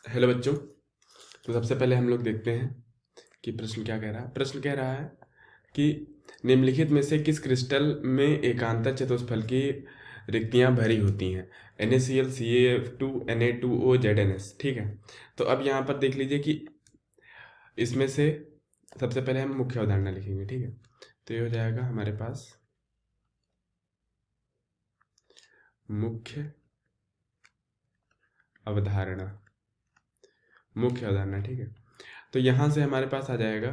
Hello बच्चों। तो सबसे पहले हम लोग देखते हैं कि प्रश्न क्या कह रहा है। प्रश्न कह रहा है कि निम्नलिखित में से किस क्रिस्टल में एकांतर चतुष्फल की रिक्तियां भरी होती हैं? NaCl, CaF2, Na2O, ZnS। ठीक है, तो अब यहाँ पर देख लीजिए कि इसमें से सबसे पहले हम मुख्य अवधारणा लिखेंगे। ठीक है, तो ये हो जाएगा हमारे पास मुख्य अवधारणा। मुख्य अवधारणा, ठीक है। तो यहाँ से हमारे पास आ जाएगा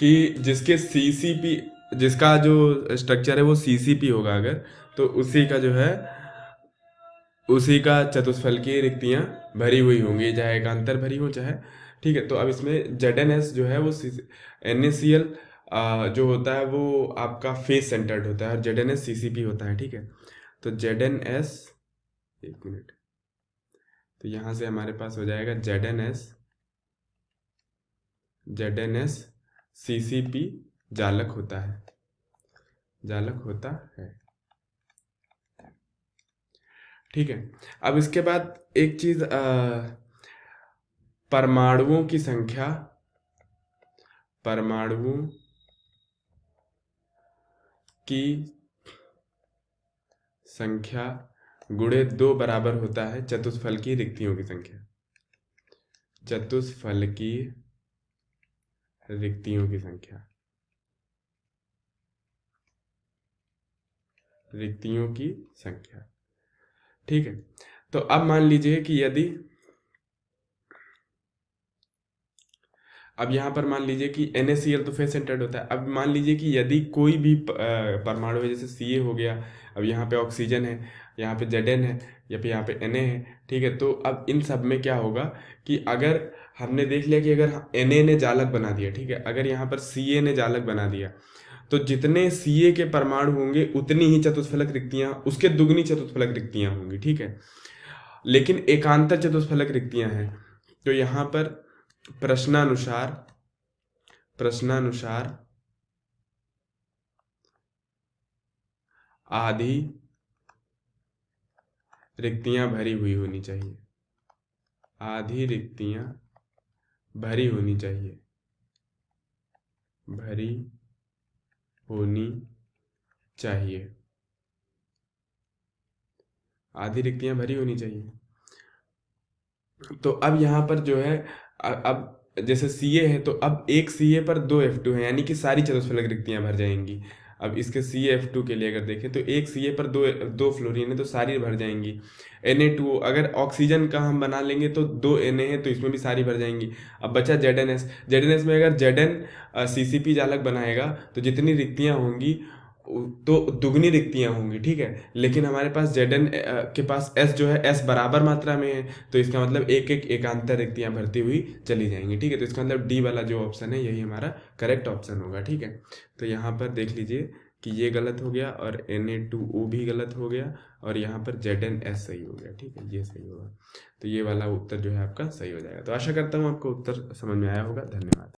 कि जिसके CCP, जिसका जो स्ट्रक्चर है वो CCP होगा अगर, तो उसी का जो है उसी का चतुष्फल की रिक्तियां भरी हुई होंगी, चाहे एकांतर भरी हो चाहे। ठीक है, तो अब इसमें ZnS जो है वो NaCl जो होता है वो आपका फेस सेंटर्ड होता है और ZnS CCP होता है। ठीक है, तो ZnS, एक मिनट, तो यहाँ से हमारे पास हो जाएगा ZnS CCP जालक होता है, जालक होता है। ठीक है, अब इसके बाद एक चीज, परमाणुओं की संख्या, परमाणुओं की संख्या गुणे 2 बराबर होता है चतुष्फल की रिक्तियों की संख्या। चतुष्फल की रिक्तियों की संख्या, रिक्तियों की संख्या। ठीक है, तो अब मान लीजिए कि यदि, अब यहाँ पर मान लीजिए कि NaCl तो फेस सेंटर्ड होता है। अब मान लीजिए कि यदि कोई भी परमाणु है, जैसे Ca हो गया, अब यहाँ पे ऑक्सीजन है, यहाँ पे Zn है, या फिर यहाँ पे Na है। ठीक है, तो अब इन सब में क्या होगा कि अगर हमने देख लिया कि अगर Na ने जालक बना दिया, ठीक है, अगर यहाँ पर Ca ने जालक बना दिया, तो जितने Ca के परमाणु होंगे उतनी ही चतुष्फलक रिक्तियां, उसके दुगनी चतुष्फलक रिक्तियां होंगी। ठीक है, लेकिन एकांतर चतुष्फलक रिक्तियां हैं, तो यहाँ पर प्रश्नानुसार, प्रश्नानुसार आधी रिक्तियां भरी हुई होनी चाहिए, आधी रिक्तियां भरी होनी चाहिए, भरी होनी चाहिए, आधी रिक्तियां भरी होनी चाहिए। तो अब यहाँ पर जो है, अब जैसे Ca है तो अब एक Ca पर 2 F2 है, यानी कि सारी चतुष्फलक रिक्तियां भर जाएंगी। अब इसके CaF2 के लिए अगर देखें तो एक Ca पर दो दो फ्लोरीन है तो सारी भर जाएंगी। Na2O, अगर ऑक्सीजन का हम बना लेंगे तो 2 Na है तो इसमें भी सारी भर जाएंगी। अब बचा ZnS, ZnS में अगर Zn CCP जालक बनाएगा तो जितनी रिक्तियां होंगी तो दुगनी रिक्तियां होंगी। ठीक है, लेकिन हमारे पास Zn के पास S जो है S बराबर मात्रा में है, तो इसका मतलब एक एक एकांतर रिक्तियां भरती हुई चली जाएंगी। ठीक है, तो इसका मतलब डी वाला जो ऑप्शन है यही हमारा करेक्ट ऑप्शन होगा। ठीक है, तो यहाँ पर देख लीजिए कि ये गलत हो गया और Na2O भी गलत हो गया और यहाँ पर ZnS सही हो गया। ठीक है, ये सही होगा, तो ये वाला उत्तर जो है आपका सही हो जाएगा। तो आशा करता हूँ आपको उत्तर समझ में आया होगा। धन्यवाद।